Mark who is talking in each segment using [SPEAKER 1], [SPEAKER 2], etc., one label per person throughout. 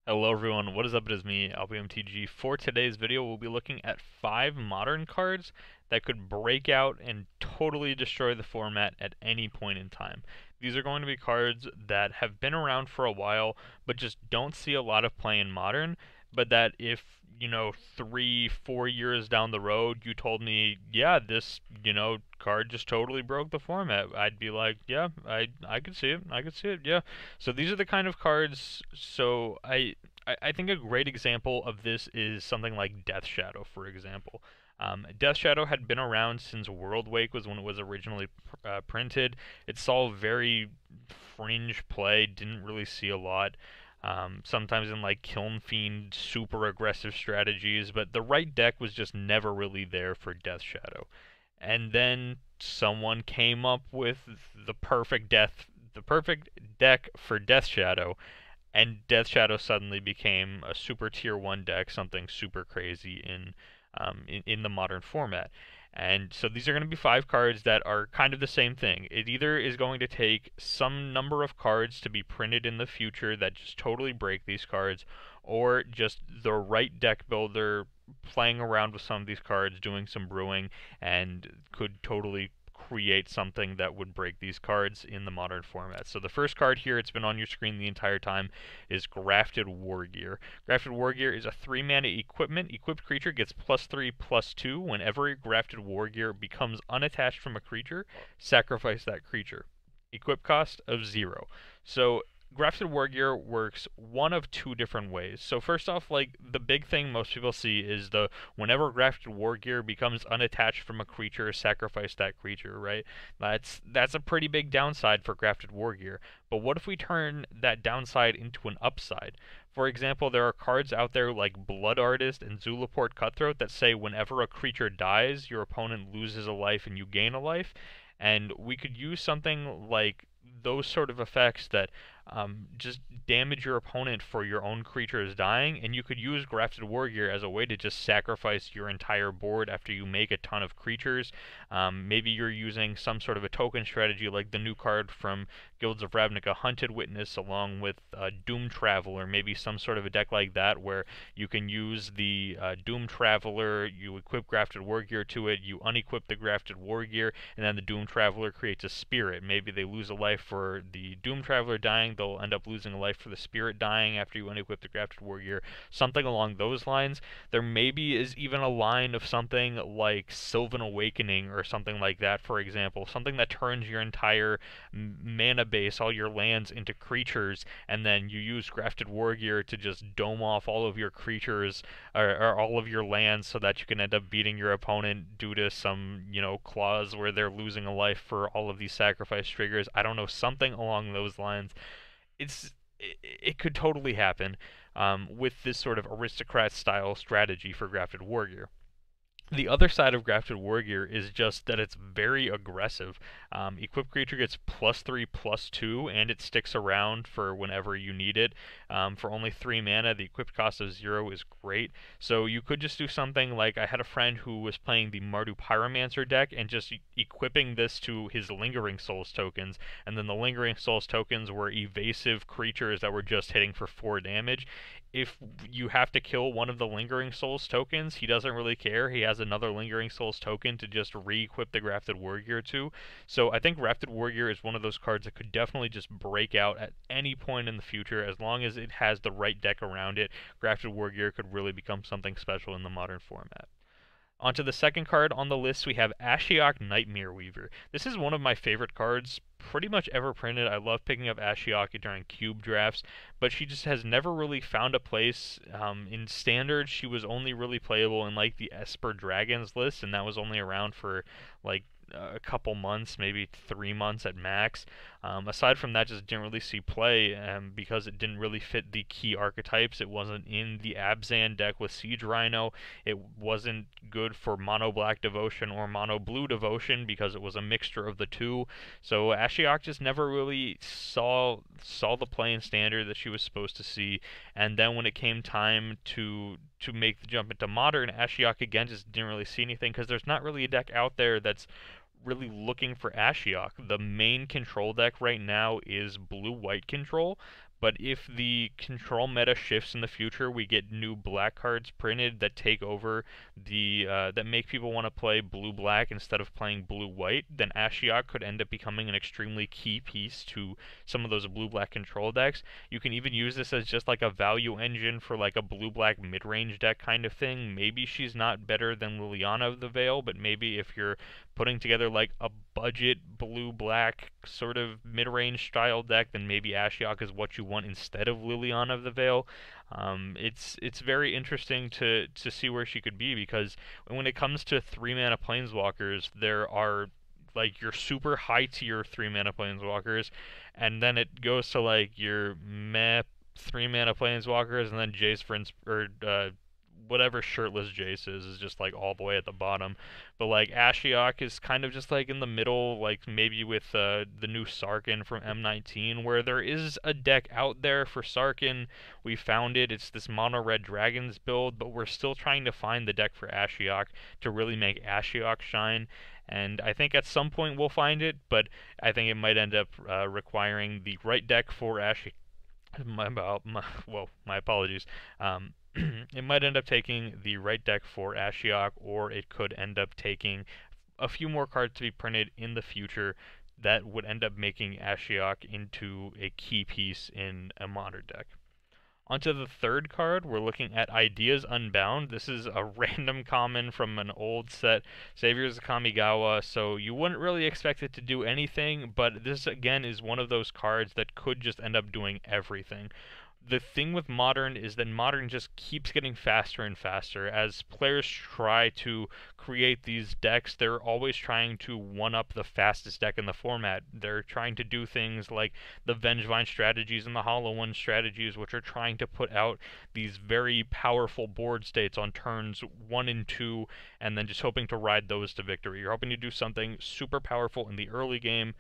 [SPEAKER 1] Hello everyone, what is up? It is me, MTG. For today's video, we'll be looking at 5 modern cards that could break out and totally destroy the format at any point in time. These are going to be cards that have been around for a while, but just don't see a lot of play in modern, but that if, 3, 4 years down the road, you told me, yeah, this, card just totally broke the format, I'd be like, yeah, I could see it, yeah. So these are the kind of cards, I think a great example of this is something like Death Shadow, for example. Death Shadow had been around since World Wake was when it was originally printed. It saw very fringe play, didn't really see a lot. Sometimes in like Kiln Fiend, super aggressive strategies, but the right deck was just never really there for Death Shadow. And then someone came up with the perfect deck for Death Shadow, and Death Shadow suddenly became a super tier 1 deck, something super crazy in the modern format. And so these are going to be 5 cards that are kind of the same thing. It either is going to take some number of cards to be printed in the future that just totally break these cards, or just the right deck builder playing around with some of these cards, doing some brewing, and could totally create something that would break these cards in the modern format. So the first card here, it's been on your screen the entire time, is Grafted Wargear. Grafted Wargear is a 3-mana equipment. Equipped creature gets +3/+2 whenever a Grafted Wargear becomes unattached from a creature. Sacrifice that creature. Equip cost of 0. So Grafted Wargear works one of 2 different ways. So first off, like, the big thing most people see is the whenever Grafted Wargear becomes unattached from a creature, sacrifice that creature, right? That's a pretty big downside for Grafted Wargear. But what if we turn that downside into an upside? For example, there are cards out there like Blood Artist and Zulaport Cutthroat that say whenever a creature dies, your opponent loses a life and you gain a life. And we could use something like those sort of effects that just damage your opponent for your own creatures dying, and you could use Grafted Wargear as a way to just sacrifice your entire board after you make a ton of creatures. Maybe you're using some sort of a token strategy like the new card from Guilds of Ravnica, Hunted Witness, along with Doom Traveler, maybe some sort of a deck like that where you can use the Doom Traveler, you equip Grafted Wargear to it, you unequip the Grafted Wargear, and then the Doom Traveler creates a spirit. Maybe they lose a life for the Doom Traveler dying, they'll end up losing a life for the spirit dying after you unequip the Grafted Wargear, something along those lines. There maybe is even a line of something like Sylvan Awakening or something like that, for example, something that turns your entire mana base, all your lands, into creatures, and then you use Grafted Wargear to just dome off all of your creatures or all of your lands so that you can end up beating your opponent due to some, clause where they're losing a life for all of these sacrifice triggers. I don't know, something along those lines. It could totally happen with this sort of aristocrat style strategy for Grafted Wargear. The other side of Grafted Wargear is just that it's very aggressive. Equipped creature gets +3/+2, and it sticks around for whenever you need it. For only 3 mana, the equipped cost of 0 is great. So you could just do something like, I had a friend who was playing the Mardu Pyromancer deck and just equipping this to his Lingering Souls tokens, and then the Lingering Souls tokens were evasive creatures that were just hitting for 4 damage. If you have to kill one of the Lingering Souls tokens, he doesn't really care. He has another Lingering Souls token to just re-equip the Grafted Wargear to. So I think Grafted Wargear is one of those cards that could definitely just break out at any point in the future. As long as it has the right deck around it, Grafted Wargear could really become something special in the modern format. Onto the second card on the list, we have Ashiok Nightmare Weaver. This is one of my favorite cards pretty much ever printed. I love picking up Ashiok during cube drafts, but she just has never really found a place. In Standard, she was only really playable in like the Esper Dragons list, and that was only around for like a couple months, maybe 3 months at max. Aside from that, just didn't really see play because it didn't really fit the key archetypes. It wasn't in the Abzan deck with Siege Rhino. It wasn't good for Mono Black Devotion or Mono Blue Devotion because it was a mixture of the two. So Ashiok just never really saw the play in Standard that she was supposed to see. And then when it came time to make the jump into Modern, Ashiok again just didn't really see anything because there's not really a deck out there that's really looking for Ashiok. The main control deck right now is blue-white control, But if the control meta shifts in the future, we get new black cards printed that take over that make people want to play blue-black instead of playing blue-white, then Ashiok could end up becoming an extremely key piece to some of those blue-black control decks. You can even use this as just like a value engine for like a blue-black mid-range deck kind of thing. Maybe she's not better than Liliana of the Veil, but maybe if you're putting together like a budget blue-black sort of mid-range style deck, then maybe Ashiok is what you want instead of Liliana of the Veil. It's very interesting to see where she could be, because when it comes to 3-mana planeswalkers, there are like your super high tier 3-mana planeswalkers, and then it goes to like your meh 3-mana planeswalkers, and then Jace whatever shirtless Jace is just like all the way at the bottom. But like Ashiok is kind of just like in the middle, like maybe with the new Sarkhan from M19, where there is a deck out there for Sarkhan. We found it. It's this mono red dragons build, but we're still trying to find the deck for Ashiok to really make Ashiok shine. And I think at some point we'll find it, but I think it might end up requiring the right deck for Ashiok. My apologies. It might end up taking the right deck for Ashiok, or it could end up taking a few more cards to be printed in the future that would end up making Ashiok into a key piece in a modern deck. Onto the third card, we're looking at Ideas Unbound. This is a random common from an old set, Saviors of Kamigawa, so you wouldn't really expect it to do anything, but this again is one of those cards that could just end up doing everything. The thing with Modern is that Modern just keeps getting faster and faster. As players try to create these decks, they're always trying to one-up the fastest deck in the format. They're trying to do things like the Vengevine strategies and the Hollow One strategies, which are trying to put out these very powerful board states on turns 1 and 2, and then just hoping to ride those to victory. You're hoping to do something super powerful in the early game,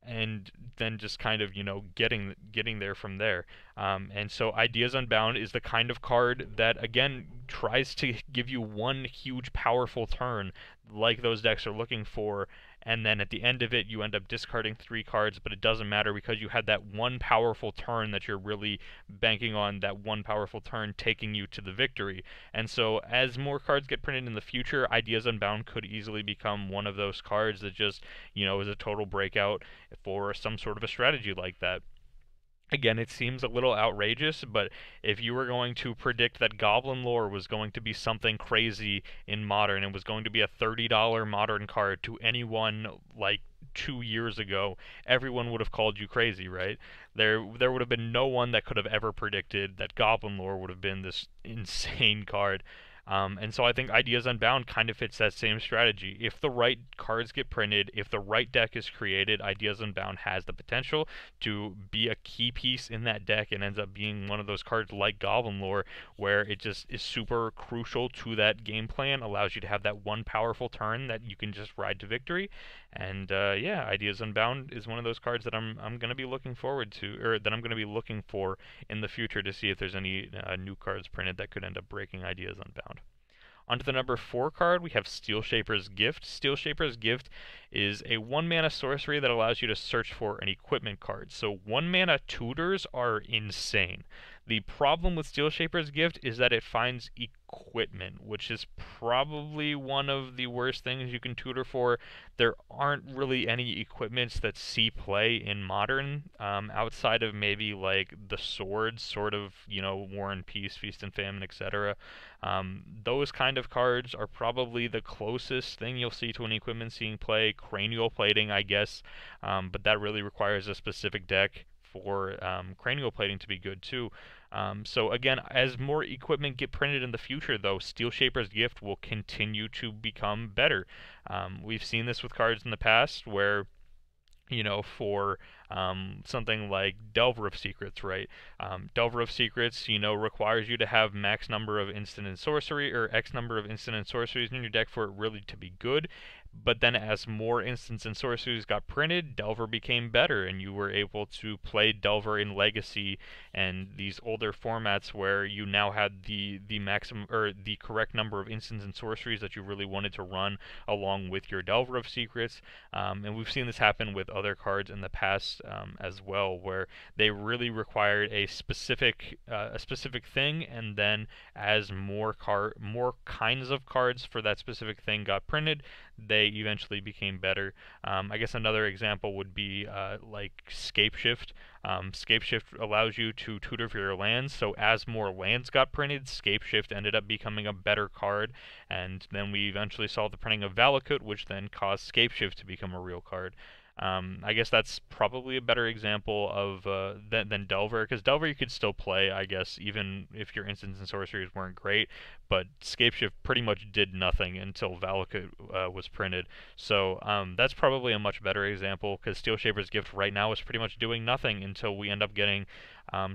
[SPEAKER 1] and then just kind of getting there from there. And so Ideas Unbound is the kind of card that again tries to give you one huge powerful turn like those decks are looking for, and then at the end of it you end up discarding 3 cards, but it doesn't matter because you had that one powerful turn that you're really banking on, that one powerful turn taking you to the victory. And so as more cards get printed in the future, Ideas Unbound could easily become one of those cards that just is a total breakout for some sort of a strategy like that. Again, it seems a little outrageous, but if you were going to predict that Goblin Lore was going to be something crazy in Modern and was going to be a $30 Modern card to anyone like 2 years ago, everyone would have called you crazy, right? There would have been no one that could have ever predicted that Goblin Lore would have been this insane card. And so I think Ideas Unbound kind of fits that same strategy. If the right cards get printed, if the right deck is created, Ideas Unbound has the potential to be a key piece in that deck and ends up being one of those cards like Goblin Lore, where it just is super crucial to that game plan, allows you to have that one powerful turn that you can just ride to victory. And yeah, Ideas Unbound is one of those cards that I'm going to be looking forward to, or that I'm going to be looking for in the future to see if there's any new cards printed that could end up breaking Ideas Unbound. Onto the number 4 card, we have Steel Shaper's Gift. Steel Shaper's Gift is a 1-mana sorcery that allows you to search for an equipment card. So 1-mana tutors are insane. The problem with Steel Shaper's Gift is that it finds equipment, which is probably one of the worst things you can tutor for. There aren't really any equipments that see play in Modern, outside of maybe like the swords, sort of, War and Peace, Feast and Famine, etc. Those kind of cards are probably the closest thing you'll see to an equipment seeing play. Cranial Plating, I guess, but that really requires a specific deck for cranial plating to be good too. So again, as more equipment get printed in the future, though, Steel Shaper's Gift will continue to become better. We've seen this with cards in the past where, for something like Delver of Secrets, right? Delver of Secrets, requires you to have max number of instant and sorcery, or X number of instant and sorceries in your deck for it really to be good. But then as more instants and sorceries got printed, Delver became better, and you were able to play Delver in Legacy and these older formats where you now had the maximum or the correct number of instants and sorceries that you really wanted to run along with your Delver of Secrets. And we've seen this happen with other cards in the past as well, where they really required a specific thing, and then as more kinds of cards for that specific thing got printed, they eventually became better. I guess another example would be like Scapeshift. Scapeshift allows you to tutor for your lands, so as more lands got printed, Scapeshift ended up becoming a better card, and then we eventually saw the printing of Valakut, which then caused Scapeshift to become a real card. I guess that's probably a better example of than Delver, because Delver you could still play, I guess, even if your instants and sorceries weren't great, but Scapeshift pretty much did nothing until Valakut was printed. So that's probably a much better example, because Steel Shaper's Gift right now is pretty much doing nothing until we end up getting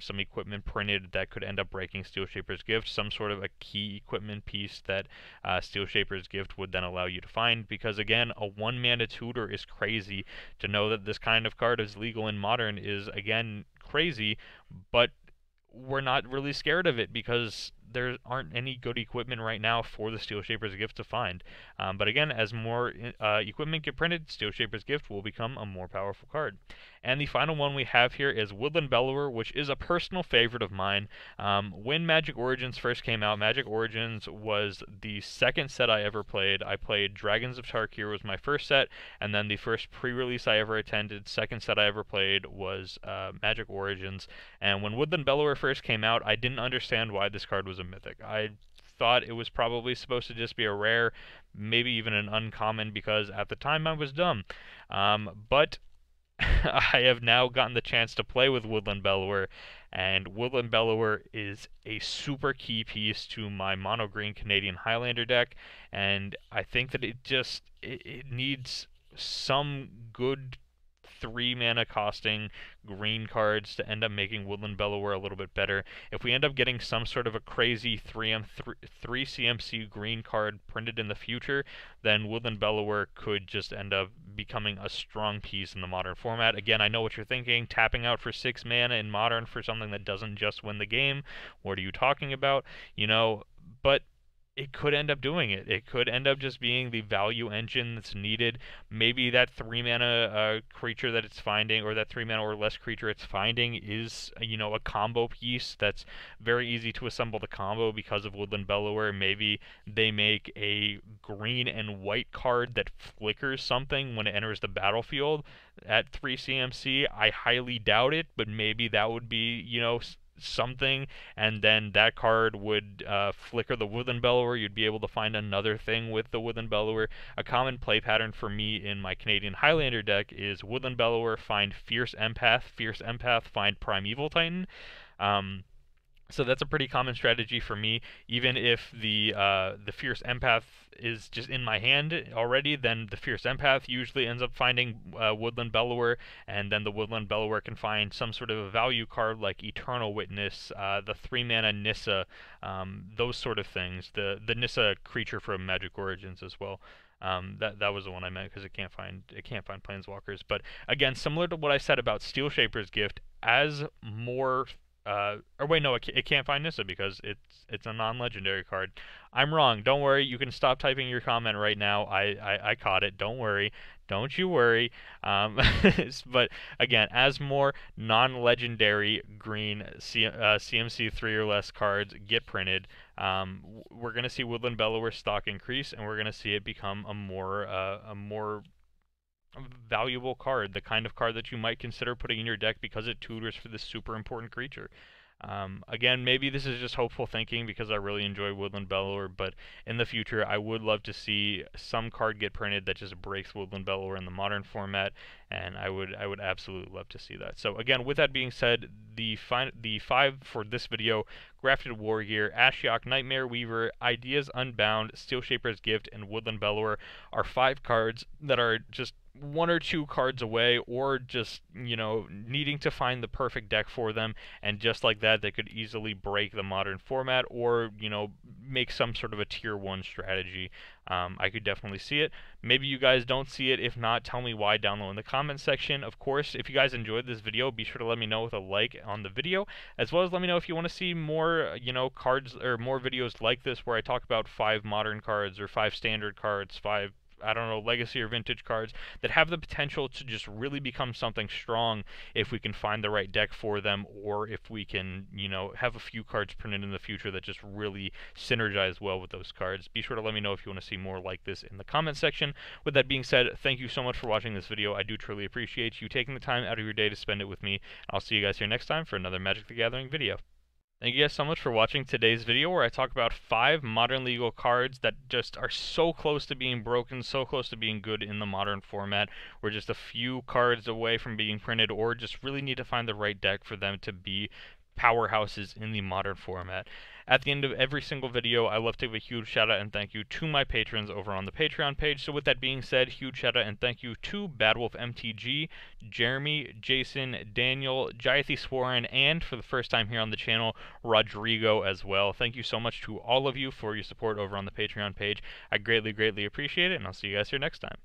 [SPEAKER 1] some equipment printed that could end up breaking Steel Shaper's Gift, some sort of a key equipment piece that Steel Shaper's Gift would then allow you to find, because again, a 1-mana tutor is crazy. To know that this kind of card is legal in Modern is, again, crazy, but we're not really scared of it because there aren't any good equipment right now for the Steel Shaper's Gift to find. But again, as more equipment get printed, Steel Shaper's Gift will become a more powerful card. And the final one we have here is Woodland Bellower, which is a personal favorite of mine. When Magic Origins first came out, Magic Origins was the second set I ever played. I played Dragons of Tarkir was my first set, and then the first pre-release I ever attended, second set I ever played was Magic Origins. And when Woodland Bellower first came out, I didn't understand why this card was a mythic. I thought it was probably supposed to just be a rare, maybe even an uncommon, because at the time I was dumb. But I have now gotten the chance to play with Woodland Bellower, and Woodland Bellower is a super key piece to my mono green Canadian Highlander deck, and I think that it needs some good 3-mana costing green cards to end up making Woodland Bellower a little bit better. If we end up getting some sort of a crazy 3 CMC green card printed in the future, then Woodland Bellower could just end up becoming a strong piece in the Modern format. Again, I know what you're thinking, tapping out for 6 mana in Modern for something that doesn't just win the game. What are you talking about? But it could end up doing it. It could end up just being the value engine that's needed. Maybe that 3-mana creature that it's finding, or that 3-mana or less creature it's finding, is a combo piece that's very easy to assemble the combo because of Woodland Bellower. Maybe they make a green and white card that flickers something when it enters the battlefield at 3 CMC. I highly doubt it, but maybe that would be, something, and then that card would flicker the Woodland Bellower. You'd be able to find another thing with the Woodland Bellower. A common play pattern for me in my Canadian Highlander deck is Woodland Bellower, find Fierce Empath, find Primeval Titan. So that's a pretty common strategy for me. Even if the Fierce Empath is just in my hand already, then the Fierce Empath usually ends up finding Woodland Bellower, and then the Woodland Bellower can find some sort of a value card like Eternal Witness, the 3-mana Nissa, those sort of things. The Nissa creature from Magic Origins as well. That was the one I meant, because it can't find planeswalkers. But again, similar to what I said about Steel Shaper's Gift, as more or wait, no, it can't find Nissa because it's a non-legendary card. I'm wrong. Don't worry. You can stop typing your comment right now. I caught it. Don't worry. Don't you worry. But again, as more non-legendary green CMC 3 or less cards get printed, we're going to see Woodland Bellower stock increase, and we're going to see it become a more valuable card, the kind of card that you might consider putting in your deck because it tutors for this super important creature. Again, maybe this is just hopeful thinking because I really enjoy Woodland Bellower, but in the future I would love to see some card get printed that just breaks Woodland Bellower in the Modern format, and I would absolutely love to see that. So again, with that being said, the 5 for this video: Grafted Wargear, Ashiok, Nightmare Weaver, Ideas Unbound, Steel Shaper's Gift, and Woodland Bellower are 5 cards that are just 1 or 2 cards away, or just, needing to find the perfect deck for them, and just like that, they could easily break the Modern format, or, make some sort of a tier 1 strategy. I could definitely see it. Maybe you guys don't see it. If not, tell me why down low in the comments section. Of course, if you guys enjoyed this video, be sure to let me know with a like on the video, as well as let me know if you want to see more, cards or more videos like this where I talk about 5 modern cards or 5 standard cards, 5, I don't know, legacy or vintage cards that have the potential to just really become something strong if we can find the right deck for them, or if we can, have a few cards printed in the future that just really synergize well with those cards. Be sure to let me know if you want to see more like this in the comment section. With that being said, thank you so much for watching this video. I do truly appreciate you taking the time out of your day to spend it with me. I'll see you guys here next time for another Magic the Gathering video. Thank you guys so much for watching today's video where I talk about 5 modern legal cards that just are so close to being broken, so close to being good in the modern format. We're just a few cards away from being printed, or just really need to find the right deck for them to be powerhouses in the modern format. At the end of every single video, I love to give a huge shout out and thank you to my patrons over on the Patreon page. So with that being said, huge shout out and thank you to Badwolf MTG, Jeremy, Jason, Daniel, Jayathi Swaran, and for the first time here on the channel, Rodrigo as well. Thank you so much to all of you for your support over on the Patreon page. I greatly, greatly appreciate it, and I'll see you guys here next time.